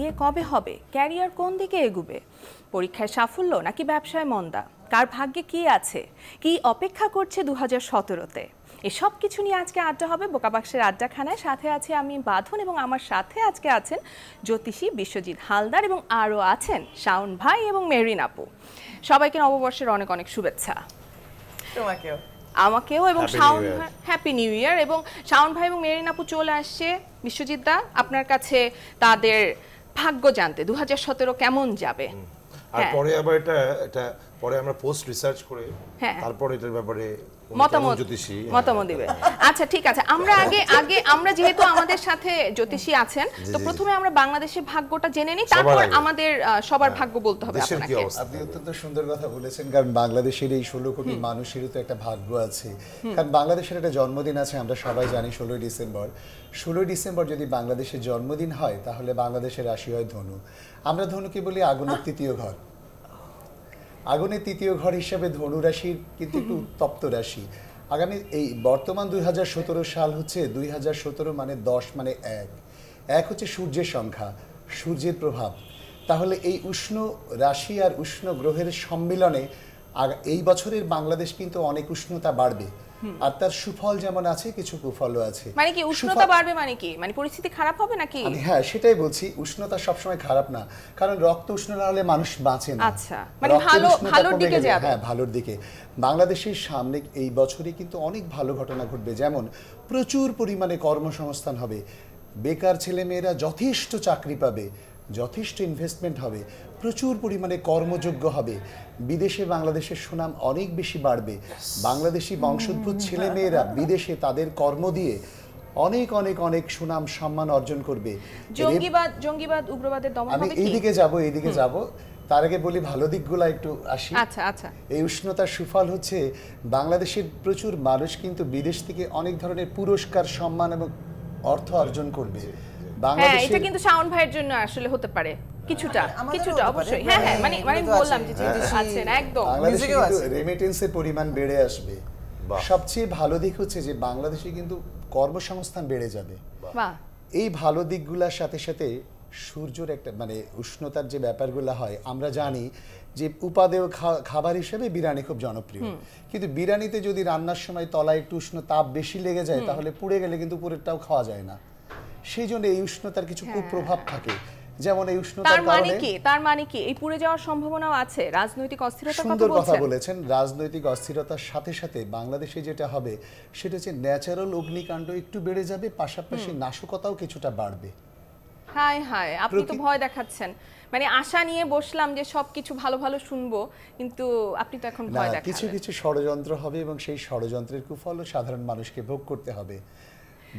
বিয়ে কবে হবে, ক্যারিয়ার কোন দিকে এগুবে, পরীক্ষায় সাফল্য নাকি ব্যবসায় মন্দা, কার ভাগ্যে কি আছে, কি অপেক্ষা করছে 2017-তে, এসব কিছু নিয়ে আজকে আড্ডা হবে বোকাবাক্সের আড্ডাখানায়। সাথে আছি আমি বাঁধন এবং আমার সাথে আজকে আছেন জ্যোতিষী বিশ্বজিৎ হালদার এবং আরও আছেন শাওন ভাই এবং মেরিন আপু। সবাইকে নববর্ষের অনেক অনেক শুভেচ্ছা। তোমাকেও আমাকেও এবং শাওন ভাই হ্যাপি নিউ ইয়ার। এবং শাওন ভাই এবং মেরিন আপু চলে আসছে। বিশ্বজিৎ দা, আপনার কাছে তাদের ভাগ্য জানতে 2017 কেমন যাবে। আর পরে আবার এটা পরে আমরা পোস্ট রিসার্চ করে তারপর এটার ব্যাপারে মতামত দিবে। আচ্ছা ঠিক আছে, আমরা যেহেতু আমাদের সাথে জ্যোতিষী আছেন, তো প্রথমে আমরা বাংলাদেশের ভাগ্যটা জেনে নিই, তারপর আমাদের সবার ভাগ্য বলতে হবে আপনাকে। আপনি অত্যন্ত সুন্দর কথা বলেছেন, কারণ বাংলাদেশের এই 16 কোটি মানুষেরও তো একটা ভাগ্য আছে। কারণ বাংলাদেশের একটা জন্মদিন আছে, আমরা সবাই জানি 16 ডিসেম্বর। 16 ডিসেম্বর যদি বাংলাদেশের জন্মদিন হয় তাহলে বাংলাদেশের রাশি হয় ধনু। আমরা ধনুকে বলি আগুনের তৃতীয় ঘর। আগুনের তৃতীয় ঘর হিসাবে ধনু রাশির কিন্তু একটু উত্তপ্ত রাশি। আগামী এই বর্তমান 2017 সাল হচ্ছে 2017 মানে 10 মানে 1 হচ্ছে সূর্যের সংখ্যা, সূর্যের প্রভাব। তাহলে এই উষ্ণ রাশি আর উষ্ণ গ্রহের সম্মিলনে এই বছরের বাংলাদেশ কিন্তু অনেক উষ্ণতা বাড়বে। আর তার সুফল যেমন আছে, কিছু কুফলও আছে। মানে কি উষ্ণতা বাড়বে মানে কি, মানে পরিস্থিতি খারাপ হবে নাকি? হ্যাঁ, সেটাই বলছি, উষ্ণতা সবসময় খারাপ না, কারণ রক্ত উষ্ণ না হলে মানুষ বাঁচে না। আচ্ছা, মানে ভালোর দিকে যাবে। হ্যাঁ, ভালোর দিকে। বাংলাদেশের সামনে এই বছরই কিন্তু অনেক ভালো ঘটনা ঘটবে, যেমন প্রচুর পরিমাণে কর্মসংস্থান হবে, বেকার ছেলেমেয়েরা যথেষ্ট চাকরি পাবে, যথেষ্ট ইনভেস্টমেন্ট হবে, প্রচুর পরিমাণে কর্মযোগ্য হবে, বিদেশে বাংলাদেশের সুনাম অনেক বেশি বাড়বে। বাংলাদেশি বংশোদ্ভূত ছেলেমেয়েরা বিদেশে তাদের কর্ম দিয়ে অনেক অনেক অনেক সুনাম সম্মান অর্জন করবে। জঙ্গিবাদ উগ্রবাদের দমন হবে। আমি এইদিকে যাব, তার আগে বলি ভালো দিকগুলো একটু আসি। আচ্ছা। এই উষ্ণতার সুফল হচ্ছে বাংলাদেশের প্রচুর মানুষ কিন্তু বিদেশ থেকে অনেক ধরনের পুরস্কার, সম্মান এবং অর্থ অর্জন করবে। এটা কিন্তু শাওন ভাইয়ের জন্য আসলে হতে পারে কিছুটা অবশ্যই। হ্যাঁ, মানে বললাম যে আছে না একদম। বাংলাদেশে কিন্তু রেমিটেন্সের পরিমাণ বেড়ে আসবে। সবচেয়ে ভালো দিক হচ্ছে যে বাংলাদেশে কিন্তু কর্মসংস্থান বেড়ে যাবে। এই ভালো দিকগুলোর সাথে সাথে সূর্যের একটা মানে উষ্ণতার যে ব্যাপারগুলো হয়, আমরা জানি যে উপাদেয় খাবার হিসেবে বিরিয়ানি খুব জনপ্রিয়, কিন্তু বিরিয়ানিতে যদি রান্নার সময় তলায় একটু উষ্ণ তাপ বেশি লেগে যায় তাহলে পুড়ে গেলে কিন্তু উপরেরটাও খাওয়া যায় না। সেই জন্য এই উষ্ণতার কিছু কুপ্রভাব থাকে, যেমন এই উষ্ণতার কারণে তার মানে কি এই পুড়ে যাওয়ার সম্ভাবনাও আছে। রাজনৈতিক অস্থিরতার সুন্দর কথা বলেছেন। রাজনৈতিক অস্থিরতার সাথে সাথে বাংলাদেশে যেটা হবে সেটা হচ্ছে ন্যাচারাল অগ্নিকাণ্ড একটু বেড়ে যাবে, পাশাপাশি নাশকতাও কিছুটা বাড়বে। হায় আপনি তো ভয় দেখাচ্ছেন। মানে আশা নিয়ে বসলাম যে সবকিছু ভালো ভালো শুনবো, কিন্তু আপনি তো এখন ভয় দেখাচ্ছেন। কিছু কিছু ষড়যন্ত্র হবে এবং সেই ষড়যন্ত্রের কুফল সাধারণ মানুষকে ভোগ করতে হবে।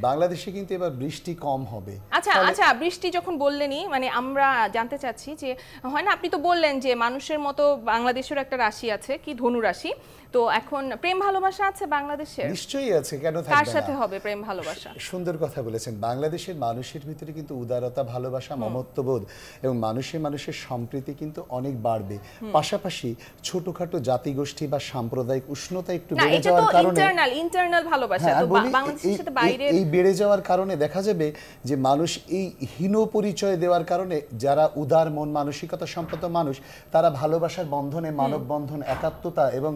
বাংলাদেশে কিন্তু এবার বৃষ্টি কম হবে। আচ্ছা, বৃষ্টি যখন বললেনই, মানে আমরা জানতে চাচ্ছি যে হয় না, আপনি তো বললেন যে মানুষের মতো বাংলাদেশের একটা রাশি আছে, কি ধনু রাশি, তো এখন প্রেম ভালোবাসা আছে বাংলাদেশে? নিশ্চয়ই আছে, কেন থাকবে না? কার সাথে হবে প্রেম ভালোবাসা? সুন্দর কথা বলেছেন। বাংলাদেশের মানুষের ভিতরে কিন্তু উদারতা, ভালোবাসা, মমত্ববোধ এবং মানুষের সম্প্রীতি কিন্তু অনেক বাড়বে। পাশাপাশি ছোটখাটো জাতিগোষ্ঠী বা সাম্প্রদায়িক উষ্ণতা একটু বেড়ে যাওয়ার কারণে ইন্টারনাল ভালোবাসা তো বাংলাদেশের সাথে বাইরে এই বেড়ে যাওয়ার কারণে দেখা যাবে যে মানুষ এই হীন পরিচয় দেওয়ার কারণে যারা উদার মন মানসিকতা সম্পন্ন মানুষ, তারা ভালোবাসার বন্ধনে, মানব বন্ধন, একাত্মতা এবং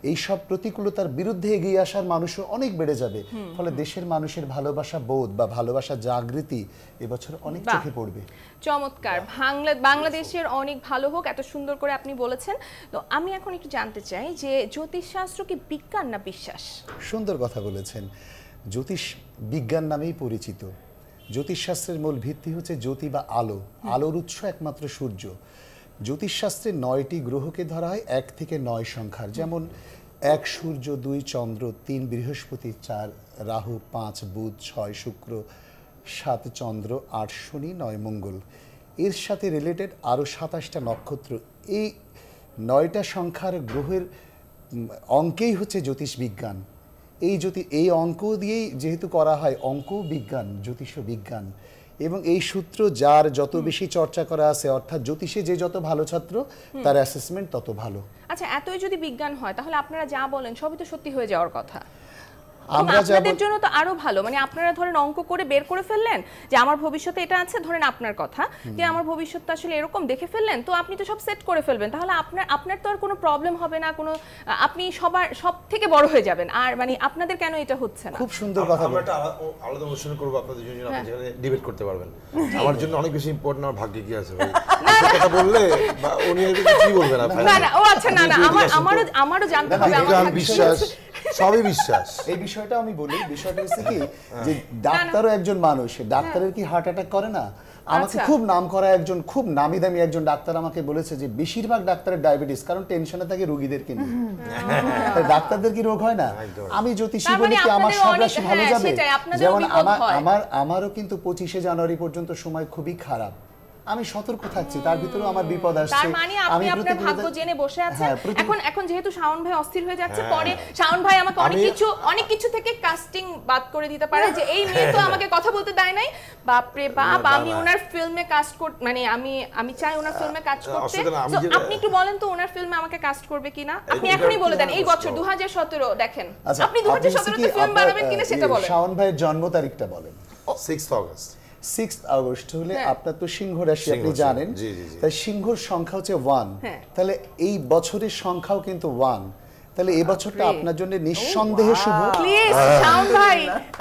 এই সব প্রতিকূলতার বিরুদ্ধে এগিয়ে আসার মানুষও অনেক বেড়ে যাবে। ফলে দেশের মানুষের ভালোবাসা বোধ বা ভালোবাসা জাগৃতি এবছর অনেক চোখে পড়বে। চমৎকার। বাংলাদেশের অনেক ভালো হোক, এত সুন্দর করে আপনি বলেছেন। তো আমি এখন একটু জানতে চাই যে জ্যোতিষশাস্ত্র কি বিজ্ঞান না বিশ্বাস? সুন্দর কথা বলেছেন। জ্যোতিষ বিজ্ঞান নামেই পরিচিত। জ্যোতিষশাস্ত্রের মূল ভিত্তি হচ্ছে জ্যোতি বা আলো, আলোর উৎস একমাত্র সূর্য। জ্যোতিষশাস্ত্রে 9টি গ্রহকে ধরা হয় 1 থেকে 9 সংখ্যার, যেমন 1 সূর্য, 2 চন্দ্র, 3 বৃহস্পতি, 4 রাহু, 5 বুধ, 6 শুক্র, 7 চন্দ্র, 8 শনি, 9 মঙ্গল। এর সাথে রিলেটেড আরও 27টা নক্ষত্র। এই 9টা সংখ্যার গ্রহের অঙ্কেই হচ্ছে জ্যোতিষ বিজ্ঞান। এই অঙ্ক দিয়েই যেহেতু করা হয়, অঙ্ক বিজ্ঞান, জ্যোতিষ বিজ্ঞান। এবং এই সূত্র যার যত বেশি চর্চা করা আছে, অর্থাৎ জ্যোতিষে যে যত ভালো ছাত্র তার অ্যাসেসমেন্ট তত ভালো। আচ্ছা, এতই যদি বিজ্ঞান হয় তাহলে আপনারা যা বলেন সবই তো সত্যি হয়ে যাওয়ার কথা। আপনাদের জন্য তো আরো ভালো, মানে আপনারা ধরেন অঙ্ক করে বের করে ফেললেন যে আমার ভবিষ্যতে এটা আছে, ধরেন আপনার কথা যে আমার ভবিষ্যৎটা আসলে এরকম দেখে ফেললেন, তো আপনি তো সব সেট করে ফেলবেন, তাহলে আপনার তো আর কোনো প্রবলেম হবে না, কোনো আপনি সব থেকে বড় হয়ে যাবেন। আর মানে আপনাদের কেন এটা হচ্ছে না? খুব সুন্দর কথা। আমরা একটা আলাদা অনুষ্ঠান করব আপনাদের জন্য, আপনি যেখানে ডিবেট করতে পারবেন। আমার জন্য অনেক বেশি ইম্পর্টেন্ট, আমার ভাগ্যে কি আছে ভাই কথা বললে বা উনি কি বলবেন আপনি? না ও আচ্ছা, না আমারও জানতে হবে, আমার বিশ্বাস সবই বিশ্বাস। এই বিষয়টা আমি বলি, বিষয়টা হচ্ছে কি যে ডাক্তারও একজন মানুষ, ডাক্তারের কি হার্ট অ্যাটাক করে না? আমাকে খুব নাম করা একজন খুব নামি দামি একজন ডাক্তার আমাকে বলেছে যে বেশিরভাগ ডাক্তারের ডায়াবেটিস, কারণ টেনশনে থাকে রোগীদেরকে নিয়ে। ডাক্তারদের কি রোগ হয় না? আমি জ্যোতিষী বলি কি আমার সব রাশি ভালো যাবে? যেমন আমারও কিন্তু 25শে জানুয়ারি পর্যন্ত সময় খুবই খারাপ, আমি সতর্ক থাকছি, তার ভিতরেও আমার বিপদ আসছে। তার মানে আপনি আপনার ভাগ্য জেনে বসে আছেন। এখন যেহেতু শাওন ভাই অস্থির হয়ে যাচ্ছে, পরে শাওন ভাই আমাকে অনেক কিছু থেকে কাস্টিং বাদ করে দিতে পারে যে এই মেয়ে তো আমাকে কথা বলতে দেয় নাই, বাপ রে বাপ, আমি ওনার ফিল্মে কাস্ট করতে, মানে আমি চাই ওনার ফিল্মে কাজ করতে। আপনি একটু বলেন তো ওনার ফিল্মে আমাকে কাস্ট করবে কিনা? আপনি এখনই বলে দেন, এই বছর 2017 দেখেন, আপনি 2017 তে ফিল্ম বানাবেন কিনা সেটা বলেন। শাওন ভাইয়ের জন্ম তারিখটা বলেন। 6th August. 6th আগস্ট হলে আপনার তো সিংহ রাশি, আপনি জানেন, তাই সিংহর সংখ্যা হচ্ছে 1, তাহলে এই বছরের সংখ্যাও কিন্তু 1, তাহলে এই বছরটা আপনার জন্য নিঃসন্দেহে শুভ। প্লিজ শাওন ভাই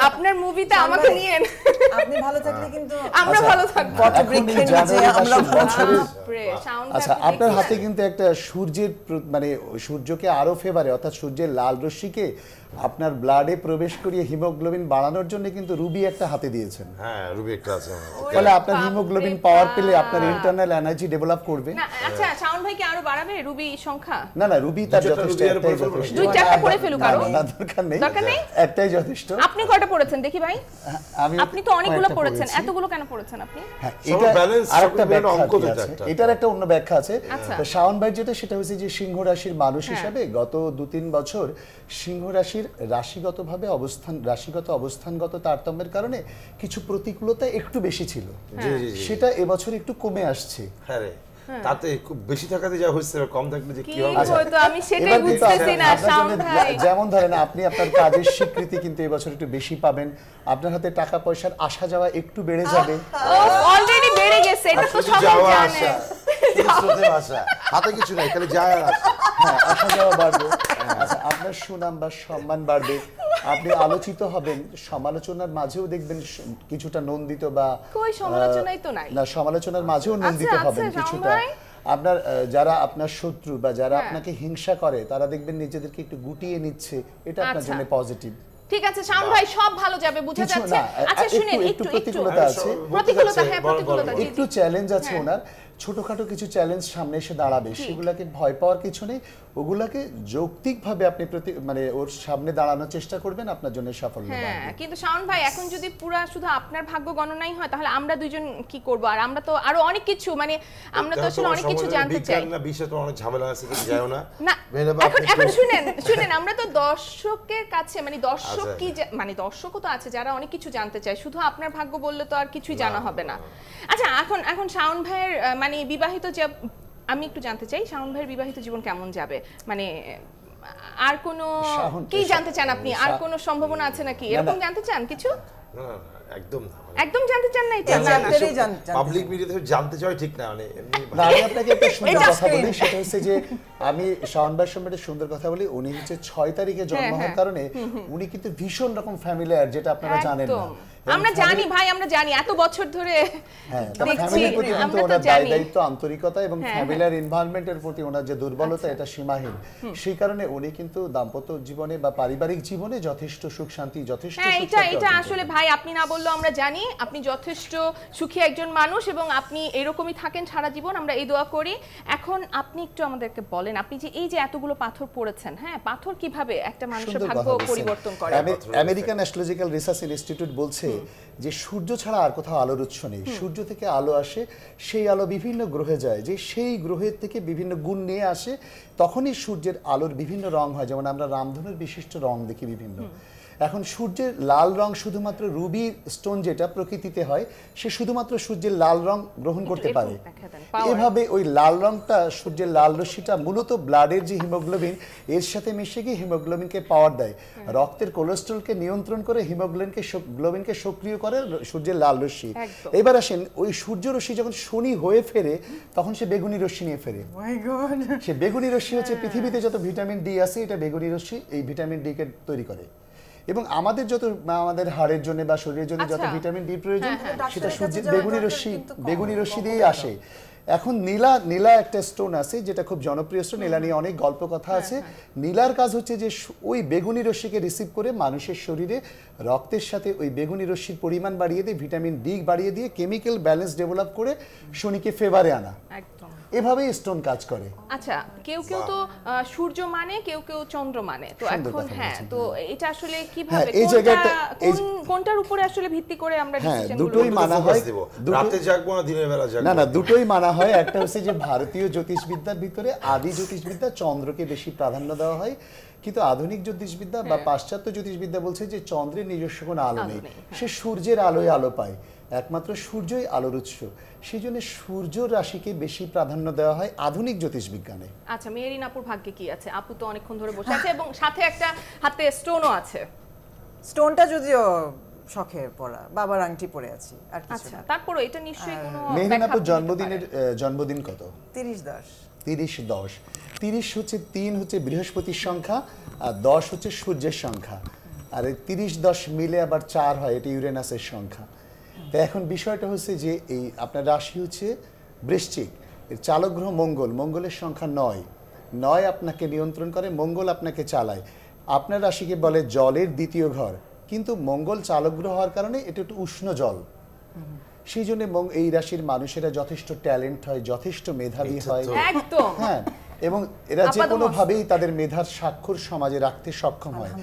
আপনার মুভিতে আমাকে নিয়েন, আপনি ভালো থাকলে কিন্তু আমরা ভালো থাকব। আচ্ছা, আপনার হাতে কিন্তু একটা সূর্যের মানে সূর্যকে আরো ফেভারে, অর্থাৎ সূর্যের লাল রশ্মিকে আপনার ব্লাডে প্রবেশ করিয়ে হিমোগ্লোবিন বাড়ানোর জন্য কিন্তু রুবি একটা হাতে দিয়েছেন। হ্যাঁ, রুবি একটা আছে। তাহলে আপনার হিমোগ্লোবিন পাওয়ার পেলে আপনার ইন্টারনাল এনার্জি ডেভেলপ করবে। না আচ্ছা, শাওন ভাই কি আরো বাড়াবে রুবি সংখ্যা? না রুবি তার যথেষ্ট, একটাই যথেষ্ট। দুইটা পড়ে ফেলুক, আরো না দরকার নেই, একটাই যথেষ্ট। আপনি কয়টা পড়েছেন দেখি ভাই? আপনি তো অনেকগুলো পড়েছেন, এতগুলো কেন পড়েছেন আপনি? এটা আরেকটা ব্যাখ্যা আছে, এটার একটা অন্য ব্যাখ্যা আছে। তো শাওন ভাই যেটা সেটা হচ্ছে যে সিংহ রাশির মানুষ হিসাবে গত 2-3 বছর সিংহ রাশির রাশিগত অবস্থানগত তারতম্যের কারণে কিছু প্রতিকূলতা একটু বেশি ছিল, সেটা এবছর একটু কমে আসছে। হ্যাঁ রে, তাতে খুব বেশি থাকাতে যা হচ্ছে, কম থাকলে যে কি হবে? তো আমি সেটাই বুঝতেছি না শাওন ভাই। যেমন ধরেন আপনি আপনার কাজের স্বীকৃতি কিন্তু এবছর একটু বেশি পাবেন, আপনার হাতে টাকা পয়সার আসা যাওয়া একটু বেড়ে যাবে। অলরেডি বেড়ে গেছে, এটা তো সবাই জানে। হাতে কিছু নাই, খালি যায় আর আসা যাওয়া বাড়বে। আচ্ছা, আপনার সুনাম বা সম্মান বাড়বে, আপনি আলোচিত হবেন, সমালোচনার মাঝেও দেখবেন কিছুটা নন্দিত, বা কই সমালোচনাই তো নাই, না সমালোচনার মাঝেও নন্দিত হবেন কিছুটা। আপনার যারা আপনার শত্রু বা যারা আপনাকে হিংসা করে তারা দেখবেন নিজেদেরকে একটু গুটিয়ে নিচ্ছে, এটা আপনার জন্য পজিটিভ। ঠিক আছে শাওন ভাই, সব ভালো যাবে বোঝা যাচ্ছে। আচ্ছা শুনেন, একটু প্রতিকূলতা আছে, একটু চ্যালেঞ্জ আছে ওনার, ছোটখাটো কিছু চ্যালেঞ্জ সামনে এসে দাঁড়াবে, সেগুলোকে ভয় পাওয়ার কিছু নেই, ওগুলাকে যৌক্তিকভাবে আপনি মানে ওর সামনে দাঁড়ানোর চেষ্টা করবেন, আপনার জন্য সাফল্য পাবেন। হ্যাঁ, কিন্তু শাওন ভাই এখন যদি পুরো শুধু আপনার ভাগ্য গণনাই হয় তাহলে আমরা দুইজন কি করব? আর আমরা তো আরো অনেক কিছু, মানে আমরা তো আসলে অনেক কিছু জানতে চাই। না বিষয় তো অনেক ঝামেলা আছে, কিছু যায়ও না। না এখন শুনেন আমরা তো দর্শকের কাছে, মানে দর্শক কি মানে দর্শকও তো আছে যারা অনেক কিছু জানতে চায়, শুধু আপনার ভাগ্য বললে তো আর কিছুই জানা হবে না। আচ্ছা এখন শাওন ভাইয়ের মানে বিবাহিত, যে আমি একটু জানতে চাই শাওন ভাইয়ের বিবাহিত জীবন কেমন যাবে, মানে আর কোনো কি জানতে চান আপনি? আর কোনো সম্ভাবনা আছে নাকি এরকম জানতে চান কিছু? না একদম না, একদম জানতে চান না? এটা পাবলিক মিডিয়াতে জানতে চাই, ঠিক না, মানে এমনি। আমি আপনাকে একটা সুন্দর কথা বলি, সেটা হচ্ছে যে আমি শাওন ভাইয়ের সম্বন্ধে সুন্দর কথা বলি, উনি হচ্ছে 6 তারিখে জন্ম হওয়ার কারণে উনি কিন্তু ভীষণ রকম ফ্যামিলিয়ার, যেটা আপনারা জানেন না। আমরা জানি ভাই, আমরা জানি এত বছর ধরে দেখছি, আমরা তো জানি দায়িত্ব, আন্তরিকতা এবং ফ্যামিলিয়ার এনভায়রনমেন্টের প্রতি ওনার যে দুর্বলতা, এটা সীমাহীন। সেই কারণে উনি কিন্তু দাম্পত্য জীবনে বা পারিবারিক জীবনে যথেষ্ট সুখ শান্তি, যথেষ্ট এটা আসলে ভাই আপনি না বললেও আমরা জানি আপনি যথেষ্ট সুখী একজন মানুষ এবং আপনি এরকমই থাকেন সারা জীবন, আমরা এই দোয়া করি। এখন আপনি একটু আমাদেরকে বলেন, আপনি যে এই যে এতগুলো পাথর পড়েছেন, হ্যাঁ পাথর কিভাবে একটা মানুষের ভাগ্য পরিবর্তন করে? আমেরিকান অ্যাস্ট্রোলজিক্যাল রিসার্চ ইনস্টিটিউট বলছে যে সূর্য ছাড়া আর কোথাও আলোর উৎস নেই, সূর্য থেকে আলো আসে, সেই আলো বিভিন্ন গ্রহে যায়, যে সেই গ্রহের থেকে বিভিন্ন গুণ নিয়ে আসে, তখনই সূর্যের আলোর বিভিন্ন রং হয়। যেমন আমরা রামধনুর বিশিষ্ট রং দেখি বিভিন্ন, এখন সূর্যের লাল রং শুধুমাত্র রুবি স্টোন যেটা প্রকৃতিতে হয় সে শুধুমাত্র সূর্যের লাল রং গ্রহণ করতে পারে। এভাবে ওই লাল রংটা সূর্যের লাল রশ্মিটা মূলত ব্লাডের যে হিমোগ্লোবিন এর সাথে মিশে গিয়ে হিমোগ্লোবিনকে পাওয়ার দেয়, রক্তের কোলেস্ট্রলকে নিয়ন্ত্রণ করে গ্লোবিনকে সক্রিয় করে সূর্যের লাল রশ্মি। এবার আসেন ওই সূর্য রশ্মি যখন শনি হয়ে ফেরে তখন সে বেগুনি রশ্মি নিয়ে ফেরে। সে বেগুনি রশ্মি হচ্ছে পৃথিবীতে যত ভিটামিন ডি আছে এটা বেগুনি রশ্মি এই ভিটামিন ডি কে তৈরি করে, এবং আমাদের আমাদের হাড়ের জন্য বা শরীরের জন্য যত ভিটামিন ডি প্রয়োজন সেটা সূর্যের বেগুনি রশ্মি দিয়েই আসে। এখন নীলা একটা স্টোন আছে যেটা খুব জনপ্রিয় স্টোন, নীলা নিয়ে অনেক গল্প কথা আছে। নীলার কাজ হচ্ছে যে ওই বেগুনি রশ্মিকে রিসিভ করে মানুষের শরীরে রক্তের সাথে ওই বেগুনি রশ্মির পরিমাণ বাড়িয়ে দিয়ে ভিটামিন ডি বাড়িয়ে দিয়ে কেমিক্যাল ব্যালেন্স ডেভেলপ করে শনিকে ফেভারে আনা। এভাবেই স্টোন কাজ করে। আচ্ছা, কেউ কেউ তো সূর্য মানে, কেউ কেউ চন্দ্র মানে, তো এখন তো এটা আসলে কিভাবে কোনটার উপরে আসলে ভিত্তি করে আমরা ডিসিশন দুটোই মানা হয়, রাতে জাগবো না দিনের বেলা জাগবো? না, দুটোই মানা হয়। একটা হচ্ছে যে ভারতীয় জ্যোতিষবিদ্যার ভিতরে আদি জ্যোতিষবিদ্যা চন্দ্রকে বেশি প্রাধান্য দেওয়া হয়, কিন্তু আধুনিক জ্যোতিষবিদ্যা বা পাশ্চাত্য জ্যোতিষবিদ্যা বলছে যে চন্দ্রের নিজস্ব কোনো আলো নেই, সে সূর্যের আলোয় আলো পায়, একমাত্র সূর্যই আলোর উৎস, সেই জন্য সূর্য রাশিকে বেশি প্রাধান্য দেওয়া হয় আধুনিক জ্যোতিষবিজ্ঞানে। আচ্ছা, মেহেরিন আপুর ভাগ্যে কি আছে? আপু তো অনেকক্ষণ ধরে বসে আছে এবং সাথে একটা হাতে স্টোনও আছে। স্টোনটা যদিও শখের পরা, বাবার আংটি পরে আছি আর কিছু আচ্ছা, না। তারপরে এটা নিশ্চয়ই কোনো মেহেরিন আপুর জন্মদিন কত? 30-10। 30-10। 30 হচ্ছে 3 হচ্ছে বৃহস্পতির সংখ্যা আর 10 হচ্ছে সূর্যের সংখ্যা, আর এই 30-10 মিলে আবার 4 হয়, এটা ইউরেনাসের সংখ্যা। তো এখন বিষয়টা হচ্ছে যে এই আপনার রাশি হচ্ছে বৃশ্চিক, এর চালক গ্রহ মঙ্গলের সংখ্যা 9 আপনাকে নিয়ন্ত্রণ করে, মঙ্গল আপনাকে চালায়। আপনার রাশিকে বলে জলের দ্বিতীয় ঘর, কিন্তু মঙ্গল চালক গ্রহ হওয়ার কারণে এটা একটু উষ্ণ জল, সেই জন্য এই রাশির মানুষেরা যথেষ্ট ট্যালেন্ট হয়, যথেষ্ট মেধাবী হয়। একদম, হ্যাঁ, এবং এরা যে কোনোভাবেই তাদের মেধার স্বাক্ষর সমাজে রাখতে সক্ষম হয়।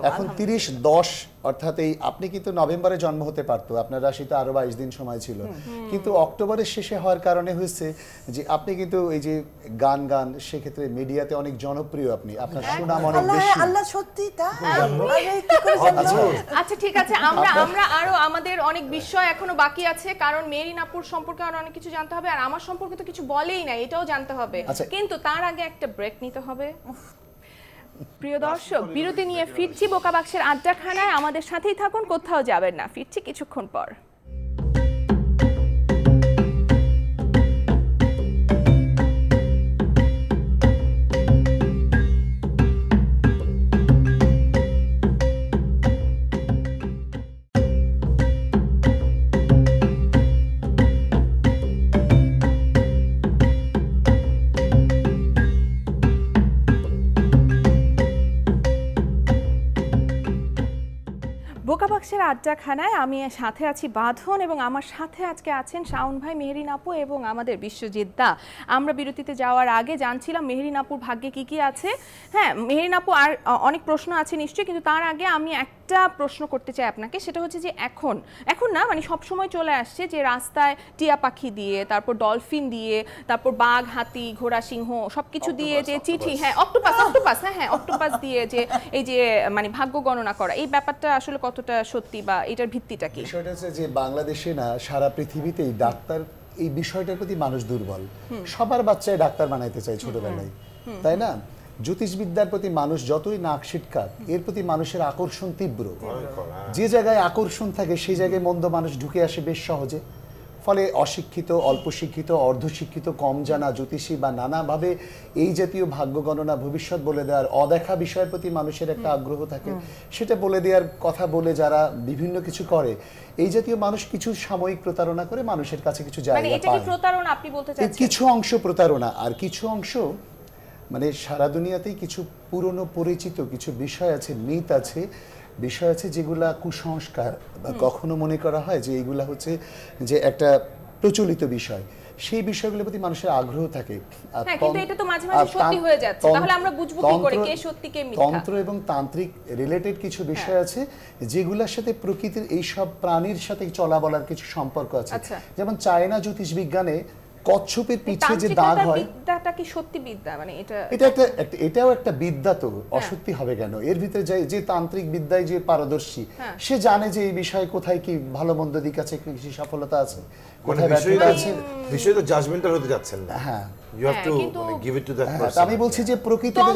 এখন 30-10 অর্থাৎ এই আপনি কিন্তু নভেম্বরে জন্ম হতে পারতো, আপনার রাশিতে আরো 22 দিন সময় ছিল, কিন্তু অক্টোবরের শেষে হওয়ার কারণে হয়েছে যে আপনি কিন্তু এই যে গান সেক্ষেত্রে মিডিয়াতে অনেক জনপ্রিয়, আপনার সুনাম অনেক বেশি। আল্লাহ সত্যি তাই? আচ্ছা ঠিক আছে, আমরা আরো আমাদের অনেক বিষয় এখনো বাকি আছে, কারণ মেহেরিন আপুর সম্পর্কে আরো অনেক কিছু জানতে হবে, আর আমার সম্পর্কে তো কিছু বলেই না, এটাও জানতে হবে, কিন্তু তার আগে একটা ব্রেক নিতে হবে। প্রিয় দর্শক, বিরতি নিয়ে ফিরছি বোকা বাক্সের আড্ডাখানায়, আমাদের সাথেই থাকুন, কোথাও যাবেন না, ফিরছি কিছুক্ষণ পর। বোকা বাক্সের আড্ডাখানায় আমি সাথে আছি বাঁধন, এবং আমার সাথে আজকে আছেন শাওন ভাই, মেহেরিন আপু এবং আমাদের বিশ্বজিৎ দা। আমরা বিরতিতে যাওয়ার আগে জানছিলাম মেহেরিন আপুর ভাগ্যে কি কি আছে। হ্যাঁ, মেহেরিন আপু আর অনেক প্রশ্ন আছে নিশ্চয়ই, কিন্তু তার আগে আমি একটা প্রশ্ন করতে চাই আপনাকে, সেটা হচ্ছে যে এখন না মানে সব সময় চলে আসছে যে রাস্তায় টিয়া পাখি দিয়ে, তারপর ডলফিন দিয়ে, তারপর বাঘ, হাতি, ঘোড়া, সিংহ সবকিছু দিয়ে যে চিঠি, হ্যাঁ অক্টোপাস দিয়ে যে এই যে মানে ভাগ্য গণনা করা, এই ব্যাপারটা আসলে কতটা সত্যি বা এটার ভিত্তিটা কি? বিষয়টা হচ্ছে যে বাংলাদেশে না সারা পৃথিবীতেই ডাক্তার এই বিষয়টার প্রতি মানুষ দুর্বল, সবার বাচ্চায় ডাক্তার বানাইতে চায় ছোটবেলায়, তাই না? জ্যোতিষবিদ্যার প্রতি মানুষ যতই নাক সিটকাক, এর প্রতি মানুষের আকর্ষণ তীব্র, যে জায়গায় আকর্ষণ থাকে সেই জায়গায় মন্দ মানুষ ঢুকে আসে বেশ সহজে। ফলে অশিক্ষিত, অল্প শিক্ষিত, অর্ধশিক্ষিত, কম জানা জ্যোতিষী বা নানাভাবে এই জাতীয় ভাগ্য গণনা, ভবিষ্যৎ বলে দেওয়ার অদেখা বিষয়ের প্রতি মানুষের একটা আগ্রহ থাকে, সেটা বলে দেওয়ার কথা বলে যারা বিভিন্ন কিছু করে, এই জাতীয় মানুষ কিছু সাময়িক প্রতারণা করে মানুষের কাছে কিছু জায়গা পায়। এটা কি প্রতারণা আপনি বলতে চাচ্ছেন? কিছু অংশ প্রতারণা, আর কিছু অংশ মানে সারা দুনিয়াতেই কিছু পুরনো পরিচিত কিছু বিষয় আছে, মিথ আছে, বিষয় আছে যেগুলা কুসংস্কার বা কখনো মনে করা হয় যে এইগুলা হচ্ছে যে একটা প্রচলিত বিষয়, সেই বিষয়গুলোর প্রতি মানুষের আগ্রহ থাকে। কিন্তু এটা তো মাঝে মাঝে সত্যি হয়ে যাচ্ছে, তাহলে আমরা বুঝবো কি করে কে সত্যি কে মিথ্যা? তন্ত্র এবং তান্ত্রিক রিলেটেড কিছু বিষয় আছে যেগুলোর সাথে প্রকৃতির এই সব প্রাণীর সাথে চলা বলার কিছু সম্পর্ক আছে। যেমন চায়না জ্যোতিষ বিজ্ঞানে কচ্ছপের পিঠে যে দাগ হয়, বিদ্যাটা কি সত্যি বিদ্যা, মানে এটাও একটা বিদ্যা, তো অসত্যি হবে কেন? এর ভিতরে যে তান্ত্রিক বিদ্যায় যে পারদর্শী, সে জানে যে এই বিষয়ে কোথায় কি ভালো মন্দ দিক আছে, কি সফলতা আছে, কোথায় ব্যর্থতা আছে। বিষয় তো জাজমেন্টাল হতে যাচ্ছেন না। হ্যাঁ, you have to give it to that person. আমি বলছি যে প্রকৃতিতে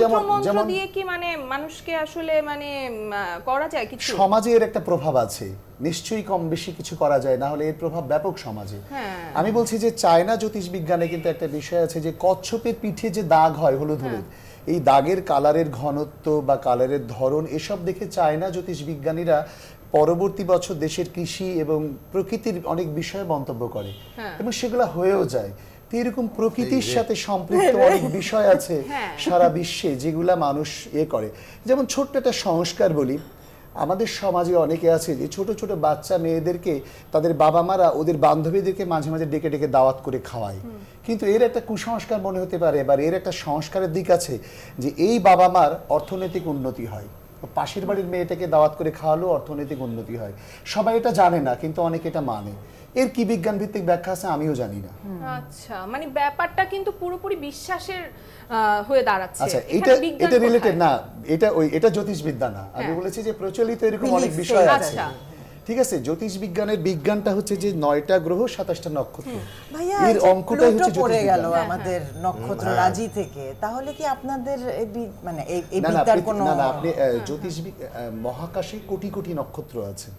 যেমন দিয়ে কি মানে মানুষকে আসলে মানে করা যায় কিছু, সমাজে এর একটা প্রভাব আছে, নিশ্চয়ই কম বেশি কিছু করা যায়, না হলে এর প্রভাব ব্যাপক সমাজে। আমি বলছি যে চায়না জ্যোতিষবিজ্ঞানে কিন্তু একটা বিষয় আছে যে কচ্ছপের পিঠে যে দাগ হয় হলুদ হলুদ, এই দাগের কালারের ঘনত্ব বা কালারের ধরন এসব দেখে চায়না জ্যোতিষবিজ্ঞানীরা পরবর্তী বছর দেশের কৃষি এবং প্রকৃতির অনেক বিষয়ে মন্তব্য করে এবং সেগুলো হয়েও যায়। তো এরকম প্রকৃতির সাথে সম্পৃক্ত অনেক বিষয় আছে সারা বিশ্বে যেগুলা মানুষ করে। যেমন ছোট্ট একটা সংস্কার বলি, আমাদের সমাজে অনেকে আছে যে ছোট ছোট বাচ্চা মেয়েদেরকে তাদের বাবা মারা ওদের বান্ধবীদেরকে মাঝে মাঝে ডেকে ডেকে দাওয়াত করে খাওয়ায়, কিন্তু এর একটা কুসংস্কার মনে হতে পারে, এবার এর একটা সংস্কারের দিক আছে যে এই বাবা মার অর্থনৈতিক উন্নতি হয়, পাশের বাড়ির মেয়েটাকে দাওয়াত করে খাওয়ালেও অর্থনৈতিক উন্নতি হয়। সবাই এটা জানে না, কিন্তু অনেকে এটা মানে। এর কি বিজ্ঞান ভিত্তিক ব্যাখ্যা আছে আমিও জানি না। আচ্ছা, মানে ব্যাপারটা কিন্তু পুরোপুরি বিশ্বাসের হয়ে দাঁড়াচ্ছে। আচ্ছা, এটা রিলেটেড না, এটা জ্যোতিষবিদ্যা না। আমি বলেছি যে প্রচলিত এরকম অনেক বিষয় আছে। ঠিক আছে, জ্যোতিষবিজ্ঞানের বিজ্ঞানটা হচ্ছে যে 9টা গ্রহ 27টা নক্ষত্র, এর অঙ্কটাই হচ্ছে জ্যোতিষবিজ্ঞান। আমাদের নক্ষত্র রাজি থেকে, তাহলে কি আপনাদের মানে এই বিদ্যার কোনো না, আপনি মহাকাশে কোটি কোটি নক্ষত্র আছে,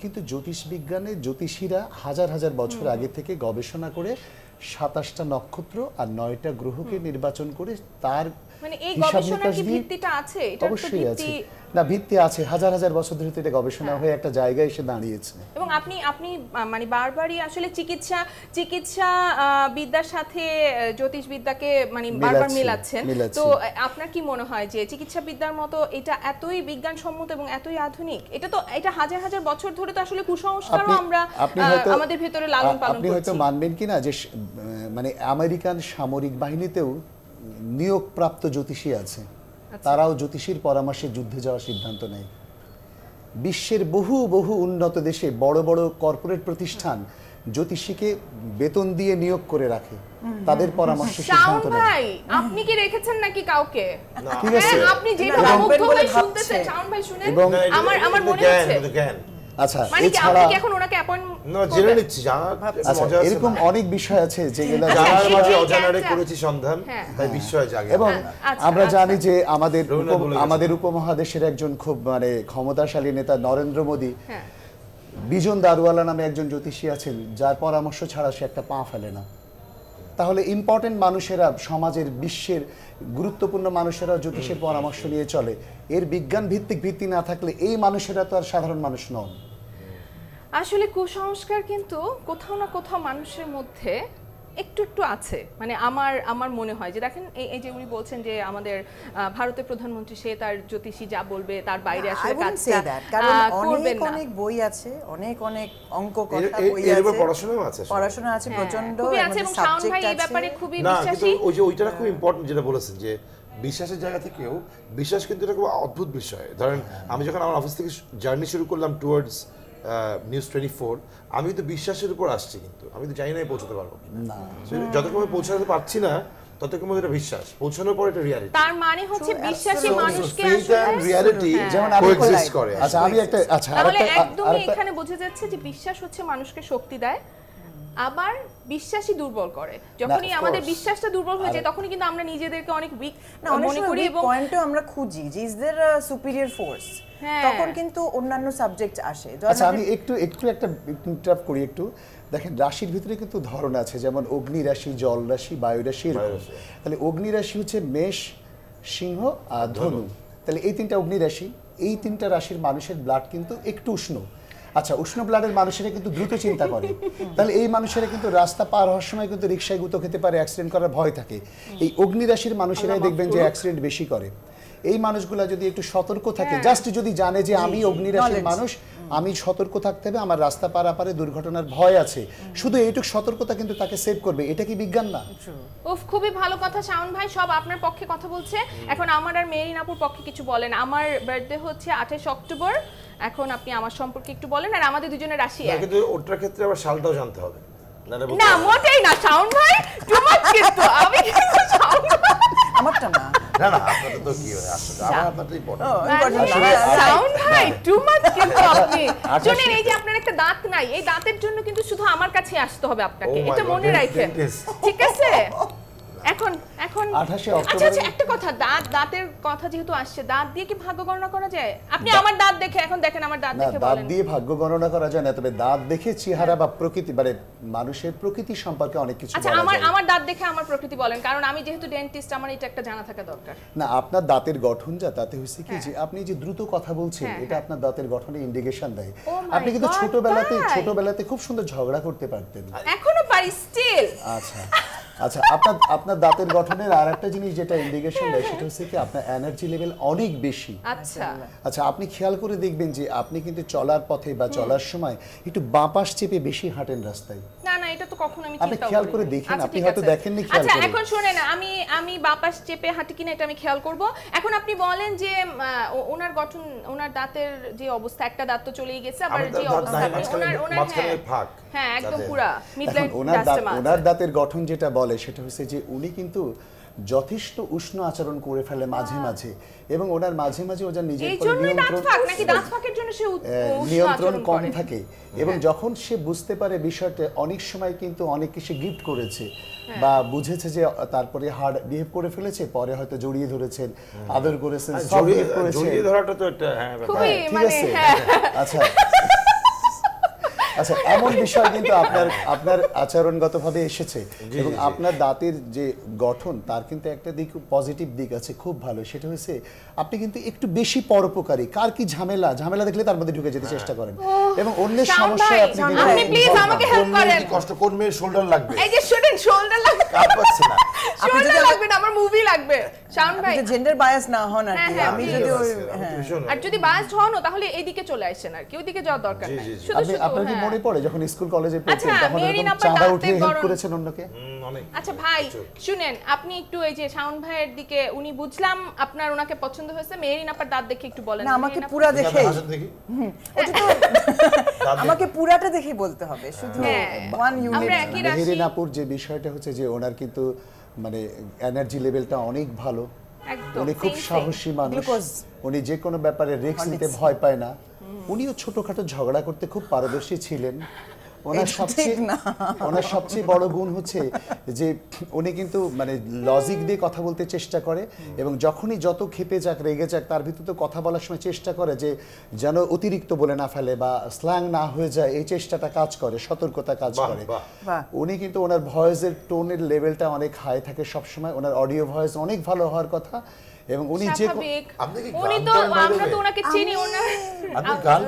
কিন্তু জ্যোতিষবিজ্ঞানে জ্যোতিষীরা হাজার হাজার বছর আগে থেকে গবেষণা করে 27টা নক্ষত্র আর 9টা গ্রহকে নির্বাচন করে তার মানে এই গবেষণার কি ভিত্তিটা আছে? এটা তো ভিত্তি না, ভিত্তি আছে, হাজার হাজার বছর ধরে এটা গবেষণা হয়ে একটা জায়গায় এসে দাঁড়িয়েছে। এবং আপনি মানে বারবারই আসলে চিকিৎসা বিদ্যার সাথে জ্যোতিষবিদ্যাকে মানে বারবার মেলাচ্ছেন। তো আপনার কি মনে হয় যে চিকিৎসা বিদ্যার মতো এটা এতই বিজ্ঞানসম্মত এবং এতই আধুনিক? এটা হাজার হাজার বছর ধরে তো আসলে কুসংস্কারও আমরা আমাদের ভেতরে লালন পালন করছি। আপনি হয়তো মানবেন কিনা যে মানে আমেরিকান সামরিক বাহিনীতেও নিয়োগপ্রাপ্ত জ্যোতিষী আছে, তারাও জ্যোতিষীর পরামর্শে যুদ্ধে যাওয়ার সিদ্ধান্ত নেয়। বিশ্বের বহু বহু উন্নত দেশে বড় বড় কর্পোরেট প্রতিষ্ঠান জ্যোতিষীকে বেতন দিয়ে নিয়োগ করে রাখে, তাদের পরামর্শে সিদ্ধান্ত নেয়। ভাই, আপনি কি রেখেছেন নাকি কাউকে? ঠিক আছে, আপনি যেভাবে মুগ্ধ হয়ে শুনতেছেন, শাওন ভাই শুনেন, আমার মনে হচ্ছে আচ্ছা, মানে কি আপনি কি এখন ওনাকে অ্যাপয়েন্ট জেনে নিচ্ছি, আচ্ছা, এরকম অনেক বিষয় আছে যেগুলো জানার মাঝে অজানারে করেছি সন্ধান, তাই বিস্ময় জাগে। এবং আমরা জানি যে আমাদের উপমহাদেশের একজন খুব মানে ক্ষমতাশালী নেতা নরেন্দ্র মোদী, বিজন দারওয়ালা নামে একজন জ্যোতিষী আছেন, যার পরামর্শ ছাড়া সে একটা পা ফেলে না। তাহলে ইম্পর্টেন্ট মানুষেরা, সমাজের বিশ্বের গুরুত্বপূর্ণ মানুষেরা জ্যোতিষের পরামর্শ নিয়ে চলে। এর বিজ্ঞান ভিত্তিক ভিত্তি না থাকলে এই মানুষেরা তো আর সাধারণ মানুষ নন। আসলে কুসংস্কার কিন্তু কোথাও না কোথাও মানুষের মধ্যে একটু একটু আছে। মানে আমার মনে হয় যে দেখেন, এই যে উনি বলছেন যে আমাদের ভারতের প্রধানমন্ত্রী, সে তার জ্যোতিষী যা বলবে তার বাইরে আসলে কাজটা করবেন না। অনেক বই আছে, অনেক অঙ্ক কথা বই আছে, পড়াশোনা আছে প্রচন্ড, খুবই আছে। এবং শাওন ভাই এই ব্যাপারে খুবই বিশ্বাসী। ওই যে ওইটা খুব ইম্পর্টেন্ট যেটা বলেছেন যে বিশ্বাসের জায়গা থেকেও, বিশ্বাস কিন্তু এটা খুব অদ্ভুত বিষয়। ধরেন আমি যখন আমার অফিস থেকে জার্নি শুরু করলাম টুয়ার্ডস নিউজ 24, আমি তো বিশ্বাসের উপর আসছি, কিন্তু আমি তো জানি না পৌঁছতে পারবো না। যতক্ষণ আমি পৌঁছাতে পারছি না ততক্ষণ এটা বিশ্বাস, পৌঁছানোর পর এটা রিয়ালিটি। তার মানে হচ্ছে বিশ্বাসী মানুষকে আসলে রিয়ালিটি যেমন কোএক্সিস্ট করে। আচ্ছা, আমি একটা তাহলে একদমই এখানে বোঝা যাচ্ছে যে বিশ্বাস হচ্ছে মানুষকে শক্তি দেয়, আবার বিশ্বাসী দুর্বল করে। যখনই আমাদের বিশ্বাসটা দুর্বল হয়ে যায় তখনই কিন্তু আমরা নিজেদেরকে অনেক উইক মনে করি এবং পয়েন্টও আমরা খুঁজি যে is there a superior force, তখন কিন্তু অন্যান্য সাবজেক্ট আসে। আচ্ছা, আমি একটু একটা ইন্টারাপ্ট করি একটু। দেখেন, রাশির ভিতরে কিন্তু ধরন আছে, যেমন অগ্নি রাশি, জল রাশি, বায়ু রাশি। তাহলে অগ্নি রাশি হচ্ছে মেষ, সিংহ আর ধনু। তাহলে এই তিনটা অগ্নি রাশি, এই তিনটা রাশির মানুষের ব্লাড কিন্তু একটু উষ্ণ। আচ্ছা, উষ্ণ ব্লাডের মানুষেরা কিন্তু দ্রুত চিন্তা করে, তাহলে এই মানুষেরা কিন্তু রাস্তা পার হওয়ার সময় কিন্তু রিকশায় গুঁতো খেতে পারে, অ্যাক্সিডেন্ট করার ভয় থাকে। এই অগ্নি রাশির মানুষেরাই দেখবেন যে অ্যাক্সিডেন্ট বেশি করে। এই মানুষগুলা যদি একটু সতর্ক থাকে, জাস্ট যদি জানে যে আমি অগ্নি রাশির মানুষ, আমি সতর্ক থাকতে হবে, আমার রাস্তা পারাপারে দুর্ঘটনার ভয় আছে, শুধু এইটুকু সতর্কতা কিন্তু তাকে সেভ করবে। এটা কি বিজ্ঞান না? উফ, খুবই ভালো কথা শাওন ভাই, সব আপনার পক্ষে কথা বলছে। এখন আমার আর মেরিন আপুর পক্ষে কিছু বলেন। আমার বার্থডে হচ্ছে 28 অক্টোবর। এখন আপনি আমার সম্পর্কে একটু বলেন, আর আমাদের দুজনের রাশি এক। কিন্তু ওটার ক্ষেত্রে আবার সালটাও জানতে হবে না, মোটেই না শাওন ভাই, টু মাচ কিন্তু আমি না না আপনাদের তো কি হয় আসলে আমার আপনারটাই ইম্পর্টেন্ট সাউন্ড ভাই টু মাচ কিন্তু আপনি শুনেন এই যে আপনার একটা দাঁত নাই এই দাঁতের জন্য কিন্তু শুধু আমার কাছে আসতে হবে আপনাকে Oh my এটা God, মনে রাখেন ঠিক আছে এখন 28 অক্টোবরে আচ্ছা আচ্ছা একটা কথা দাঁতের কথা যেহেতু আসছে দাঁত দিয়ে কি ভাগ্য গণনা করা যায় আপনি আমার দাঁত দেখে এখন দেখেন আমার দাঁত না দেখে দাঁত বলেন দিয়ে ভাগ্য গণনা করা যায় না, তবে দাঁত দেখে চেহারা বা প্রকৃতি মানে মানুষের প্রকৃতি সম্পর্কে অনেক কিছু আচ্ছা বলা যায়। আমার দাঁত দেখে আমার প্রকৃতি বলেন, কারণ আমি যেহেতু ডেন্টিস্ট আমার এটা একটা জানা থাকা দরকার। না আপনার দাঁতের গঠন যা তাতে হয়েছে কি যে আপনি যে দ্রুত কথা বলছেন এটা আপনার দাঁতের গঠনে ইন্ডিকেশন দেয়। আপনি কিন্তু ছোটবেলাতে খুব সুন্দর ঝগড়া করতে পারতেন। এখনো পারি স্টিল। আচ্ছা আচ্ছা আপনার দাঁতের গঠনের আরেকটা জিনিস যেটা ইন্ডিকেশন দেয় সেটা হচ্ছে কি আপনার এনার্জি লেভেল অনেক বেশি। আচ্ছা আচ্ছা আপনি খেয়াল করে দেখবেন যে আপনি কিন্তু চলার পথে বা চলার সময় একটু বাঁ পাশ চেপে বেশি হাঁটেন রাস্তায়। না না এটা তো কখনো আমি আপনি খেয়াল করে দেখেন, আপনি হয়তো দেখেননি খেয়াল আচ্ছা করে। এখন শুনেন আমি বাঁ পাশ চেপে হাঁটি কিনা এটা আমি খেয়াল করব। এখন আপনি বলেন যে ওনার গঠন ওনার দাঁতের যে অবস্থা একটা দাঁত তো চলেই গেছে আবার যে অবস্থা ওনার মাঝখানে ফাঁক হ্যাঁ একদম পুরা মিডলাইন ওনার দাঁতের গঠন যেটা বলে সেটা হচ্ছে যে উনি কিন্তু যথেষ্ট উষ্ণ আচরণ করে ফেলে মাঝে মাঝে, এবং ওনার মাঝে মাঝে ওনার নিজের নিয়ন্ত্রণ কম থাকে, এবং যখন সে বুঝতে পারে বিষয়টা অনেক সময় কিন্তু অনেক কিছু গিফট করেছে বা বুঝেছে যে তারপরে হার্ড বিহেভ করে ফেলেছে, পরে হয়তো জড়িয়ে ধরেছেন, আদর করেছেন, জড়িয়ে ধরাটা তো একটা হ্যাঁ ঠিক আছে। আচ্ছা আচ্ছা এমন বিষয় কিন্তু আপনার আচরণগতভাবে এসেছে, এবং আপনার দাঁতের যে গঠন তার কিন্তু একটা দিক পজিটিভ দিক আছে খুব ভালো, সেটা হচ্ছে আপনি কিন্তু একটু বেশি পরোপকারী। কার কি ঝামেলা দেখলে তার মধ্যে ঢুকে যেতে চেষ্টা করেন, এবং অন্যের সমস্যায় আপনি প্লিজ আমাকে হেল্প করেন। কষ্ট কোন মেয়ের শোল্ডার লাগবে? এই যে শুনেন শোল্ডার লাগবে, কার পাচ্ছে না শোল্ডার লাগবে না, আমার মুভি লাগবে। শাওন ভাই আপনি জেন্ডার বায়াস না হন আর কি, আমি যদি আর যদি বায়াসড হন তাহলে এইদিকে চলে আসেন, আর কি ওইদিকে যাওয়ার দরকার নাই। শুধু আপনার কি মনে পড়ে যখন স্কুল কলেজে পড়তেন তখন এরকম চাঁদা উঠিয়ে হেল্প করেছেন অন্যকে? আচ্ছা ভাই শুনেন, আপনি একটু এই যে শাওন ভাইয়ের দিকে উনি বুঝলাম আপনার ওনাকে পছন্দ হয়েছে, মেরিন আপার দাঁত দেখে একটু বলেন না। আমাকে পুরা দেখে ওটা তো আমাকে পুরাটা দেখে বলতে হবে, শুধু ওয়ান ইউনিট। মেরিন আপুর যে বিষয়টা হচ্ছে যে ওনার কিন্তু মানে এনার্জি লেভেলটা অনেক ভালো, উনি খুব সাহসী মানুষ, উনি যে কোনো ব্যাপারে রিস্ক নিতে ভয় পায় না, উনিও ছোটখাটো ঝগড়া করতে খুব পারদর্শী ছিলেন। ওনার সবচেয়ে বড় গুণ হচ্ছে যে উনি কিন্তু মানে লজিক দিয়ে কথা বলতে চেষ্টা করে, এবং যখনই যত ক্ষেপে যাক রেগে যাক তার ভিতরে তো কথা বলার সময় চেষ্টা করে যে যেন অতিরিক্ত বলে না ফেলে বা স্ল্যাং না হয়ে যায়, এই চেষ্টাটা কাজ করে, সতর্কতা কাজ করে। উনি কিন্তু ওনার ভয়েসের টোনের লেভেলটা অনেক হাই থাকে সবসময়, ওনার অডিও ভয়েস অনেক ভালো হওয়ার কথা, এবং উনি যে উনি তো আমরা তো ওনাকে চিনি, আপনি গান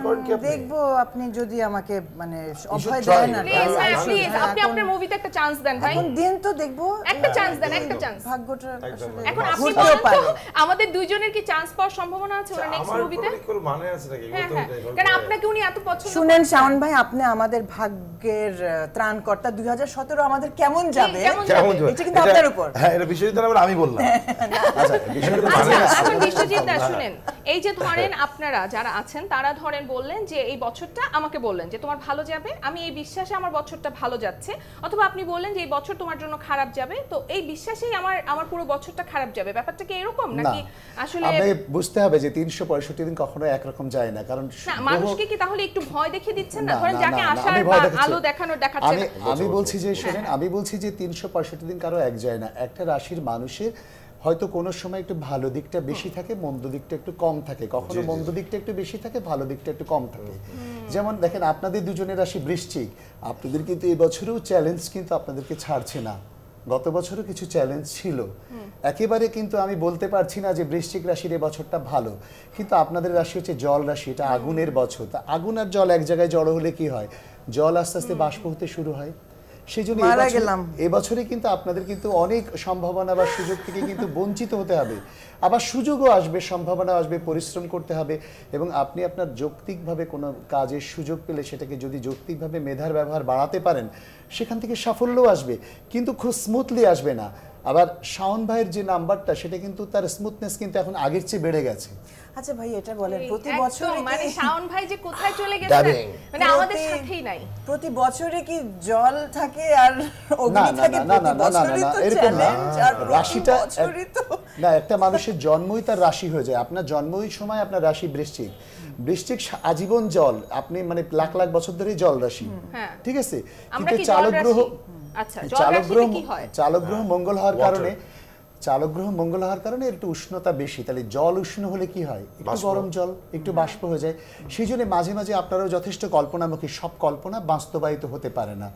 করেন কি? দেখবো আপনি যদি আমাকে মানে অভয় দেন না, প্লিজ আপনি আপনার মুভিতে একটা চান্স দেন ভাই, এখন দিন তো দেখবো, একটা চান্স দেন, একটা চান্স। ভাগ্যটা আসলে এখন আপনি বলেন তো আমাদের দুইজনের কি চান্স পাওয়ার সম্ভাবনা আছে ওনার নেক্সট মুভিতে? আমার কোনো মানে আছে নাকি? কারণ আপনাকে উনি এত পছন্দ। শুনেন শাওন ভাই, আপনি আমাদের ভাগ্যের ত্রাণকর্তা। 2017 আমাদের কেমন যাবে এটা কিন্তু আপনার উপর। হ্যাঁ এটা বিষয়টা তাহলে আমি বললাম। এখন বিশ্বজিৎ দা শুনেন, এই যে ধরেন আপনারা যারা আছেন তারা ধরেন বললেন যে এই বছরটা আমাকে বললেন যে তোমার ভালো যাবে, আমি এই বিশ্বাসে আমার বছরটা ভালো যাচ্ছে, অথবা আপনি বললেন যে এই বছর তোমার জন্য খারাপ যাবে, তো এই বিশ্বাসেই আমার পুরো বছরটা খারাপ যাবে, ব্যাপারটা কি এরকম নাকি? আসলে আপনি বুঝতে হবে যে 365 দিন কখনো একরকম যায় না, কারণ না মানুষকে কি তাহলে একটু ভয় দেখিয়ে দিচ্ছেন না? ধরেন যাকে আশার বা আলো দেখাচ্ছে না। আমি বলছি যে শুনেন, আমি বলছি যে 365 দিন কারো এক যায় না। একটা রাশির মানুষের হয়তো কোনো সময় একটু ভালো দিকটা বেশি থাকে, মন্দ দিকটা একটু কম থাকে, কখনো মন্দ দিকটা একটু বেশি থাকে, ভালো দিকটা একটু কম থাকে। যেমন দেখেন আপনাদের দুজনের রাশি বৃশ্চিক, আপনাদের কিন্তু এই বছরেও চ্যালেঞ্জ কিন্তু আপনাদেরকে ছাড়ছে না, গত বছরও কিছু চ্যালেঞ্জ ছিল, একেবারে কিন্তু আমি বলতে পারছি না যে বৃশ্চিক রাশির এই বছরটা ভালো, কিন্তু আপনাদের রাশি হচ্ছে জল রাশি, এটা আগুনের বছর, তা আগুন আর জল এক জায়গায় জড়ো হলে কি হয়, জল আস্তে আস্তে বাষ্প হতে শুরু হয়, সেই জন্য এবছরে কিন্তু আপনাদের কিন্তু অনেক সম্ভাবনা বা সুযোগ থেকে কিন্তু বঞ্চিত হতে হবে, আবার সুযোগও আসবে, সম্ভাবনা আসবে, পরিশ্রম করতে হবে, এবং আপনি আপনার যৌক্তিকভাবে কোনো কাজের সুযোগ পেলে সেটাকে যদি যৌক্তিকভাবে মেধার ব্যবহার বাড়াতে পারেন সেখান থেকে সাফল্য আসবে, কিন্তু খুব স্মুথলি আসবে না। আবার শাওন ভাইয়ের যে নাম্বারটা সেটা কিন্তু তার স্মুথনেস কিন্তু এখন আগের চেয়ে বেড়ে গেছে। আচ্ছা ভাই এটা বলেন, প্রতি বছর মানে শাওন ভাই যে কোথায় চলে গেছে মানে আমাদের সাথেই নাই, প্রতি বছরে কি জল থাকে আর অগ্নি থাকে? প্রতি বছরই তো চ্যালেঞ্জ, আর রাশিটা না, একটা মানুষের জন্মই তার রাশি হয়ে যায়। আপনার জন্মই সময় আপনার রাশি বৃশ্চিক, বৃশ্চিক আজীবন জল, আপনি মানে লাখ লাখ বছর ধরে জল রাশি, ঠিক আছে। কিন্তু চালক গ্রহ, চালক গ্রহ মঙ্গল হওয়ার কারণে, চালক গ্রহ মঙ্গল হওয়ার কারণে একটু উষ্ণতা বেশি, তাহলে জল উষ্ণ হলে কি হয়, একটু গরম জল একটু বাষ্প হয়ে যায়। সেই জন্য মাঝে মাঝে আপনারাও যথেষ্ট কল্পনামুখী, সব কল্পনা বাস্তবায়িত হতে পারে না।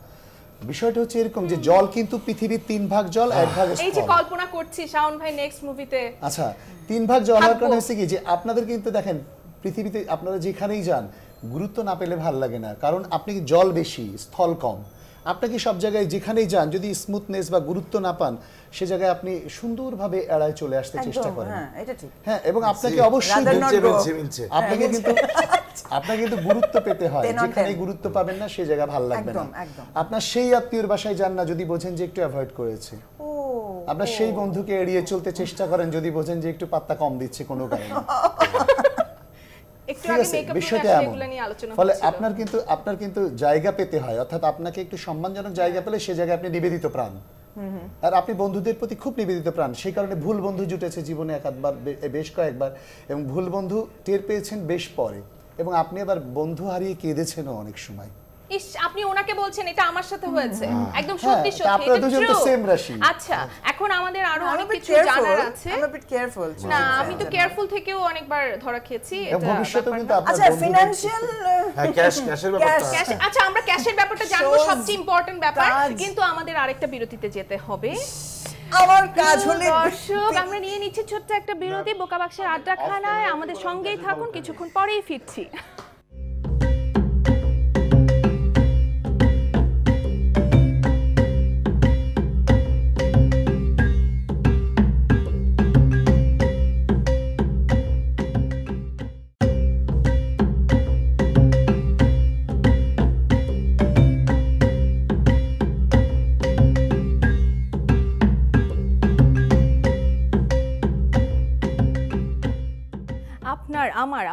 বিষয়টা হচ্ছে এরকম যে জল কিন্তু পৃথিবীর 3 ভাগ জল, 1 ভাগ স্থল। এই যে কল্পনা করছি শাওন ভাই নেক্সট মুভিতে, আচ্ছা 3 ভাগ জল হওয়ার কারণে হচ্ছে কি যে আপনাদের কিন্তু দেখেন পৃথিবীতে আপনারা যেখানেই যান গুরুত্ব না পেলে ভালো লাগে না, কারণ আপনি জল বেশি স্থল কম। আপনাকে সব জায়গায় যেখানেই যান যদি স্মুথনেস বা গুরুত্ব না পান, সে জায়গায় আপনি সুন্দরভাবে এড়ায় চলে আসতে চেষ্টা করেন। হ্যাঁ, এবং আপনাকে অবশ্যই আপনাকে কিন্তু আপনাকে কিন্তু গুরুত্ব পেতে হয়। যেখানে গুরুত্ব পাবেন না সেই জায়গা ভালো লাগবে না। আপনার সেই আত্মীয়র বাসায় যান না যদি বোঝেন যে একটু অ্যাভয়েড করেছে, আপনার সেই বন্ধুকে এড়িয়ে চলতে চেষ্টা করেন যদি বোঝেন যে একটু পাত্তা কম দিচ্ছে কোনো কারণে। ফলে আপনার কিন্তু জায়গা পেতে হয়, অর্থাৎ আপনাকে একটু সম্মানজনক জায়গা পেলে সে জায়গায় আপনি নিবেদিত প্রাণ। আর আপনি বন্ধুদের প্রতি খুব নিবেদিত প্রাণ, সেই কারণে ভুল বন্ধু জুটেছে জীবনে একাধবার, বেশ কয়েকবার, এবং ভুল বন্ধু টের পেয়েছেন বেশ পরে, এবং আপনি আবার বন্ধু হারিয়ে কেঁদেছেনও অনেক সময়। ইস, আপনি ওনাকে বলছেন এটা আমার সাথে হয়েছে, একদম সত্যি সত্যি, আপনারা দুজন তো সেম রাশি। আচ্ছা, এখন আমাদের আরো অনেক কিছু জানার আছে। না, আমি তো কেয়ারফুল থেকেও অনেকবার ধরা খেয়েছি। এটা ভবিষ্যতে কিন্তু আপনার আচ্ছা ফিনান্সিয়াল ক্যাশের ব্যাপারটা, আচ্ছা আমরা ক্যাশের ব্যাপারটা জানবো, সবচেয়ে ইম্পর্টেন্ট ব্যাপার, কিন্তু আমাদের আরেকটা বিরতিতে যেতে হবে। আমার কাজ হলে দর্শক, আমরা নিয়ে নিচ্ছি ছোট্ট একটা বিরতি বোকা বাক্সের আড্ডাখানায়। আমাদের সঙ্গেই থাকুন, কিছুক্ষণ পরেই ফিরছি।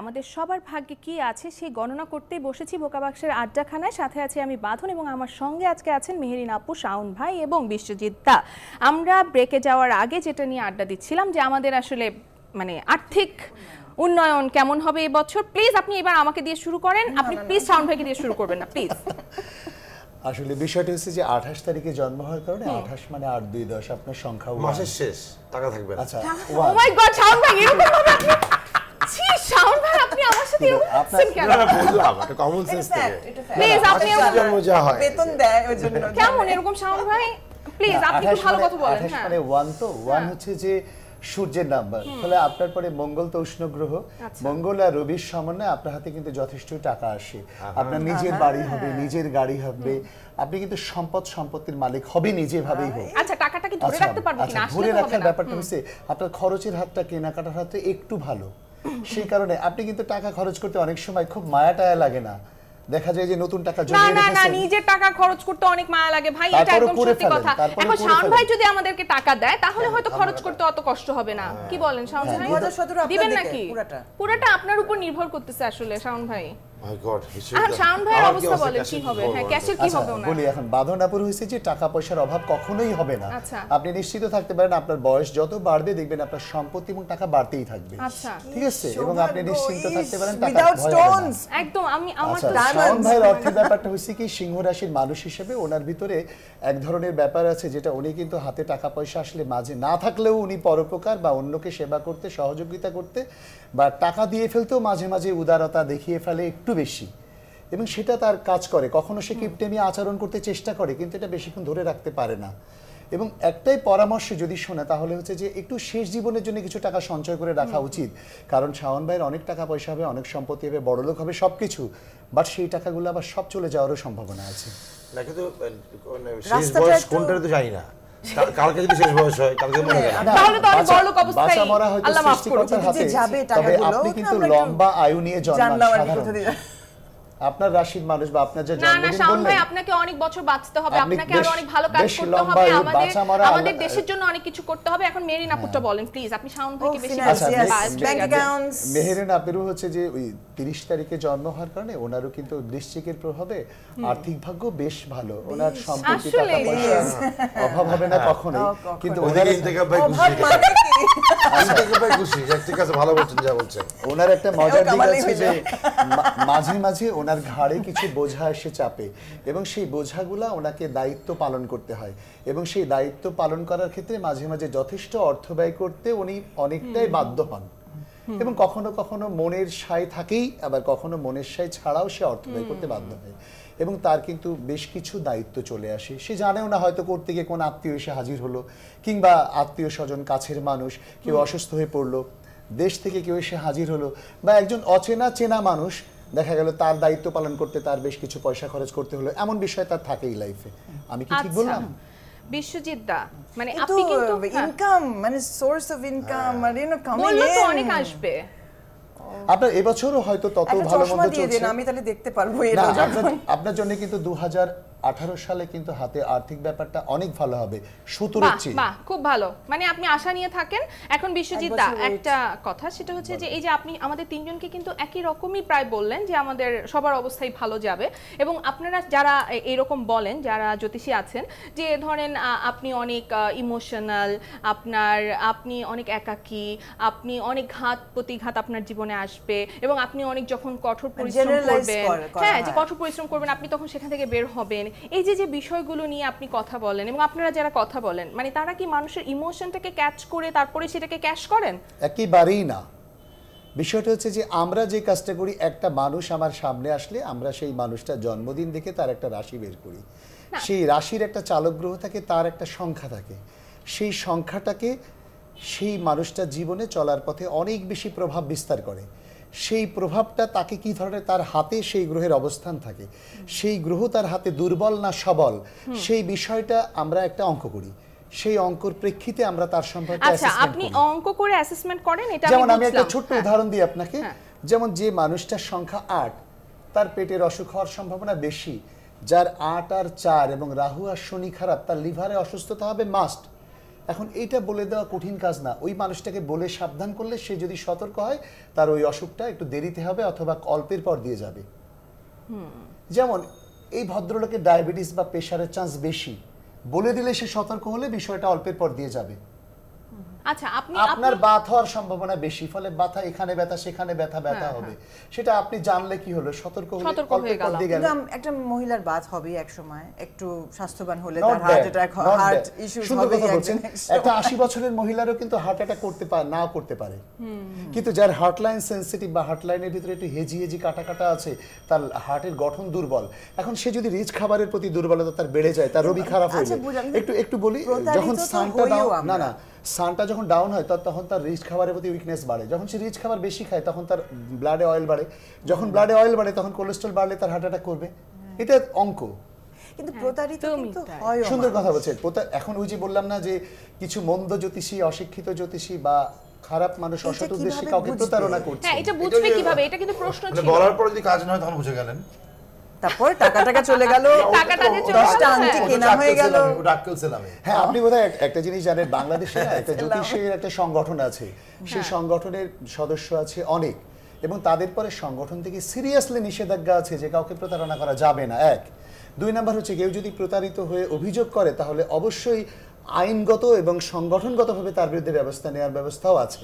আমাদের সবার ভাগ্যে কি আছে সেই গণনা করতেই বসেছি বোকা বাক্সের আড্ডাখানায়। সাথে আছে আমি বাঁধন, এবং আমার সঙ্গে আজকে আছেন মেহেরিন আপু, শাওন ভাই এবং বিশ্বজিৎ দা। আমরা ব্রেকে যাওয়ার আগে যেটা নিয়ে আড্ডা দিচ্ছিলাম যে আমাদের আসলে মানে আর্থিক উন্নয়ন কেমন হবে এবছর। প্লিজ আপনি এবার আমাকে দিয়ে শুরু করেন, আপনি প্লিজ শাওন ভাইকে দিয়ে শুরু করবেন না প্লিজ। আসলে বিষয়টা হচ্ছে যে 28 তারিখে জন্ম হওয়ার কারণে 28 মানে 8 2 10 আপনার সংখ্যা মাসের শেষ টাকা থাকবে। আচ্ছা, ও মাই গড, শাওন ভাই এরকম হবে আপনি? ছি, শাওন ভাই আপনি আমার সাথে এরকম করছেন কেন? বললাম এটা কমন সেন্স থেকে। প্লিজ আপনি জন্ম যা হয় বেতন দেয় ওই জন্য কেমন এরকম শাওন ভাই? প্লিজ আপনি একটু ভালো কথা বলেন। 28 মানে 1, তো 1 হচ্ছে যে সূর্যের নাম্বার, তাহলে আপনার পরে মঙ্গল তো উষ্ণ গ্রহ, মঙ্গল আর রবির সমন্বয়ে আপনার হাতে কিন্তু যথেষ্ট টাকা আসে, আপনার নিজের বাড়ি হবে, নিজের গাড়ি হবে, আপনি কিন্তু সম্পত্তির মালিক হবে নিজেভাবেই হোক। আচ্ছা, টাকাটা কি ধরে রাখতে পারবো কিনা? আসলে ধরে রাখার ব্যাপারটা হচ্ছে আপনার খরচের হাতটা, কেনাকাটার হাতটা একটু ভালো, সেই কারণে আপনি কিন্তু টাকা খরচ করতে অনেক সময় খুব মায়া টায়া লাগে না, দেখা যায় যে নতুন টাকা জমিয়ে রেখেছেন। না, নিজের টাকা খরচ করতে অনেক মায়া লাগে ভাই, এটা একদম সত্যি কথা। এখন শাওন ভাই যদি আমাদেরকে টাকা দেয় তাহলে হয়তো খরচ করতে অত কষ্ট হবে না। কি বলেন শাওন ভাই? 2017 দিবেন নাকি? পুরোটা আপনার উপর নির্ভর করতেছে আসলে শাওন ভাই। মাই গড, শাওন ভাইয়ের অবস্থা বলেন কি হবে? হ্যাঁ, ক্যাশের কি হবে না? বলি এখন বাঁধনাপুর হয়েছে যে টাকা পয়সার অভাব কখনোই হবে না। আপনি নিশ্চিত থাকতে পারেন, আপনার বয়স যত বাড়বে দেখবেন আপনার সম্পত্তি এবং টাকা বাড়তেই থাকবে। আচ্ছা, ঠিক আছে, এবং আপনি নিশ্চিন্ত থাকতে পারেন টাকা একদম। আমি আমার তো শাওন ভাইয়ের অর্থের ব্যাপারটা হচ্ছে কি, সিংহ রাশির মানুষ হিসেবে ওনার ভিতরে এক ধরনের ব্যাপার আছে যেটা উনি কিন্তু হাতে টাকা পয়সা আসলে মাঝে না থাকলেও উনি পরোপকার বা অন্যকে সেবা করতে, সহযোগিতা করতে বা টাকা দিয়ে ফেলতেও মাঝে মাঝে উদারতা দেখিয়ে ফেলে একটু বেশি, এবং সেটা তার কাজ করে। কখনো সে কিপটেমি আচরণ করতে চেষ্টা করে কিন্তু এটা বেশিক্ষণ ধরে রাখতে পারে না। এবং একটাই পরামর্শ যদি শোনে তাহলে হচ্ছে যে একটু শেষ জীবনের জন্য কিছু টাকা সঞ্চয় করে রাখা উচিত, কারণ শাওন ভাইয়ের অনেক টাকা পয়সা হবে, অনেক সম্পত্তি হবে, বড়লোক হবে, সবকিছু, বাট সেই টাকাগুলো আবার সব চলে যাওয়ারও সম্ভাবনা আছে। না, কিন্তু শেষ বয়স কোনটা তো জানি না, কালকে যদি শেষ বয়স হয় কালকে মরে গেল তাহলে তো আমি বড়লোক অবস্থায় বাঁচা মরা হয়তো সৃষ্টিকর্তার হাতে, তবে আপনি কিন্তু লম্বা আয়ু নিয়ে জন্মান সাধারণ। আপনার রাশির মানুষ বা আপনার যে না না জন্মদিন শাওন ভাই বললেন, আপনাকে অনেক বছর বাঁচতে হবে, আপনি আপনাকে আরো বেশ- অনেক ভালো কাজ বেশ করতে লম্বা হবে, এই আমাদের বাঁচা মরা আমাদের আল্লাহ- দেশের জন্য অনেক কিছু করতে হবে। এখন মেরিন আপুটা বলেন প্লিজ, আপনি শাওন ভাইকে বেশি finance, বলছেন, yes, biased হয়ে bank গেছেন। accounts. মেহেরেন আপিরও হচ্ছে যে ওই 30 তারিখে জন্ম হওয়ার কারণে ওনারও কিন্তু বৃশ্চিকের প্রভাবে আর্থিক ভাগ্য বেশ ভালো, ওনার সম্পত্তি টাকা আসলেই। পয়সার অভাব হবে না কখনোই। কখনোই। কিন্তু ওদিকে ওনার ইন্তেখাব ভাই খুশি, অভাব মানে কি? ইন্তেখাব ভাই খুশি, ঠিক আছে, ভালো বলছেন যা বলছেন। ওনার একটা মজার দিক কামালেই আছে হয়ে যে যায়। মাঝে মাঝে ওনার ঘাড়ে কিছু বোঝা এসে চাপে এবং সেই বোঝাগুলা ওনাকে দায়িত্ব পালন করতে হয় এবং সেই দায়িত্ব পালন করার ক্ষেত্রে মাঝে মাঝে যথেষ্ট অর্থ ব্যয় করতে উনি অনেকটাই বাধ্য হন এবং কখনো কখনো মনের সায় থাকেই, আবার কখনো মনের সায় ছাড়াও সে অর্থ ব্যয় করতে বাধ্য হয় এবং তার কিন্তু বেশ কিছু দায়িত্ব চলে আসে। সে জানেও না হয়তো করতে গিয়ে কোন আত্মীয় এসে হাজির হলো, কিংবা আত্মীয় স্বজন কাছের মানুষ কেউ অসুস্থ হয়ে পড়লো, দেশ থেকে কেউ এসে হাজির হলো, বা একজন অচেনা চেনা মানুষ দেখা গেল তার দায়িত্ব পালন করতে তার বেশ কিছু পয়সা খরচ করতে হলো, এমন বিষয় তার থাকেই লাইফে। আমি কি ঠিক বললাম? বিশ্বজিৎ দা, মানে কিন্তু আপনি কিন্তু ইনকাম মানে source of income are coming বললো তো ইন অনেক আসবে। আপনার এবছরও হয়তো তত একটা ভালো চশমা মন্দ দিয়ে চলছে দিন, আমি তাহলে দেখতে পারবো না, এটা আপনার জন্য কিন্তু 2018 সালে কিন্তু হাতে আর্থিক ব্যাপারটা অনেক ভালো হবে, সুতোরের চেয়ে। বাহ, খুব ভালো, মানে আপনি আশা নিয়ে থাকেন। এখন বিশ্বজিৎ দা, একটা কথা, সেটা হচ্ছে যে এই যে আপনি আমাদের তিনজনকে কিন্তু একই রকমই প্রায় বললেন যে আমাদের সবার অবস্থাই ভালো যাবে, এবং আপনারা যারা এরকম বলেন, যারা জ্যোতিষী আছেন, যে ধরেন আপনি অনেক ইমোশনাল, আপনি অনেক একাকী, আপনি অনেক ঘাত প্রতিঘাত আপনার জীবনে আসবে, এবং আপনি অনেক যখন কঠোর পরিশ্রম Generalize করবেন, করা হ্যাঁ, যে হয়। কঠোর পরিশ্রম করবেন আপনি তখন সেখান থেকে বের হবেন, এই যে যে বিষয়গুলো নিয়ে আপনি কথা বলেন এবং আপনারা যারা কথা বলেন, মানে তারা কি মানুষের ইমোশনটাকে ক্যাচ করে তারপরে সেটাকে ক্যাশ করেন? একেবারেই না। বিষয়টা হচ্ছে যে আমরা যে কাজটা করি, একটা মানুষ আমার সামনে আসলে আমরা সেই মানুষটার জন্মদিন দেখে তার একটা রাশি বের করি, সেই রাশির একটা চালক গ্রহ থাকে, তার একটা সংখ্যা থাকে, সেই সংখ্যাটাকে সেই মানুষটার জীবনে চলার পথে অনেক বেশি প্রভাব বিস্তার করে। সেই প্রভাবটা তাকে কি ধরনের, তার হাতে সেই গ্রহের অবস্থান থাকে, সেই গ্রহ তার হাতে দুর্বল না সবল, সেই বিষয়টা আমরা একটা অঙ্ক করি, সেই অঙ্কর প্রেক্ষিতে আমরা তার সম্পর্কে আচ্ছা, অ্যাসেসমেন্ট আপনি করি। অঙ্ক করে অ্যাসেসমেন্ট করেন, এটা যেমন আমি একটা বুঝলাম। ছোট্ট হ্যাঁ। উদাহরণ দিই আপনাকে, হ্যাঁ। যেমন যে মানুষটার সংখ্যা 8, তার পেটের অসুখ হওয়ার সম্ভাবনা বেশি। যার 8 আর 4 এবং রাহু আর শনি খারাপ, তার লিভারে অসুস্থতা হবে মাস্ট। এখন এইটা বলে দেওয়া কঠিন কাজ না, ওই মানুষটাকে বলে সাবধান করলে সে যদি সতর্ক হয়, তার ওই অসুখটা একটু দেরিতে হবে অথবা অল্পের পর দিয়ে যাবে। যেমন এই ভদ্রলোকের ডায়াবেটিস বা প্রেশারের চান্স বেশি, বলে দিলে সে সতর্ক হলে বিষয়টা অল্পের পর দিয়ে যাবে। আচ্ছা, আপনার বাত হওয়ার সম্ভাবনা বেশি, ফলে ব্যথা এখানে ব্যথা সেখানে ব্যথা হবে, সেটা আপনি জানলে কি হলো, সতর্ক হলে সতর্ক অল্পের হয়ে পর গেল। দিয়ে গেল। কিন্তু একটা মহিলার বাত হবে এক সময়, একটু স্বাস্থ্যবান হলে Not তার heart bad, attack, not heart bad. Issues সুন্দর হবে কথা বলছেন। একটা 80 বছরের মহিলারও কিন্তু হার্ট অ্যাটাক করতে পারে, নাও করতে পারে, কিন্তু যার হার্টলাইন সেনসিটিভ বা হার্টলাইনের ভিতরে একটু হেজি কাটা কাটা আছে, তার হার্টের গঠন দুর্বল, এখন সে যদি রিচ খাবারের প্রতি দুর্বলতা তার বেড়ে যায়, তার রবি খারাপ হয়ে যায়। একটু বলি, যখন সানটা ডাউন, না সানটা যখন ডাউন হয় তখন তার রিচ খাবারের প্রতি উইকনেস বাড়ে, যখন সে রিচ খাবার বেশি খায় তখন তার ব্লাডে অয়েল বাড়ে, যখন ব্লাডে অয়েল বাড়ে তখন কোলেস্ট্রল বাড়লে তার হার্ট অ্যাটাক করবে। এটা অঙ্ক। কিন্তু প্রতারিত কিন্তু তাই। হয়। সুন্দর কথা বলছেন। এখন ওই যে বললাম না যে কিছু মন্দ জ্যোতিষী, অশিক্ষিত জ্যোতিষী বা খারাপ মানুষ এটা অসৎ উদ্দেশ্যে কিভাবে কাউকে বুঝবে? প্রতারণা করছে। হ্যাঁ, এটা বুঝবে এটা যে- কিভাবে? এটা কিন্তু প্রশ্ন মানে ছিল। বলার পরে যদি কাজ না হয় তখন বুঝে গেলেন। তারপর টাকা চলে গেল, টাকাটা যে চলে 10টা গেল, আংটি হ্যাঁ। কেনা হয়ে গেল। ওটা আক্কেল সেলামে। হ্যাঁ, আপনি বোধহয় একটা জিনিস জানেন, বাংলাদেশে না একটা জ্যোতিষের একটা সংগঠন আছে, সেই সংগঠনের সদস্য আছে অনেক, এবং তাদের পরে সংগঠন থেকে সিরিয়াসলি নিষেধাজ্ঞা আছে যে কাউকে প্রতারণা করা যাবে না। 1, 2 নাম্বার হচ্ছে কেউ যদি প্রতারিত হয়ে অভিযোগ করে তাহলে অবশ্যই আইনগত এবং সংগঠনগতভাবে তার বিরুদ্ধে ব্যবস্থা নেওয়ার ব্যবস্থাও আছে।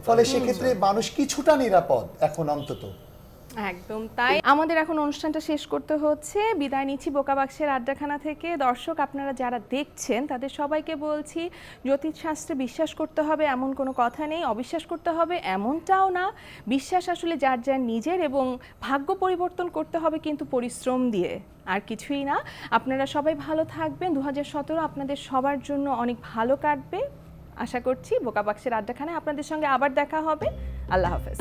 ফলে সেক্ষেত্রে মানুষ কিছুটা নিরাপদ এখন অন্তত। একদম তাই। আমাদের এখন অনুষ্ঠানটা শেষ করতে হচ্ছে, বিদায় নিচ্ছি বোকাবাক্সের আড্ডাখানা থেকে। দর্শক, আপনারা যারা দেখছেন তাদের সবাইকে বলছি, জ্যোতিষশাস্ত্রে বিশ্বাস করতে হবে এমন কোনো কথা নেই, অবিশ্বাস করতে হবে এমনটাও না। বিশ্বাস আসলে যার যার নিজের, এবং ভাগ্য পরিবর্তন করতে হবে কিন্তু পরিশ্রম দিয়ে, আর কিছুই না। আপনারা সবাই ভালো থাকবেন। 2017 আপনাদের সবার জন্য অনেক ভালো কাটবে আশা করছি। বোকাবাক্সের আড্ডাখানায় আপনাদের সঙ্গে আবার দেখা হবে। আল্লাহ হাফেজ।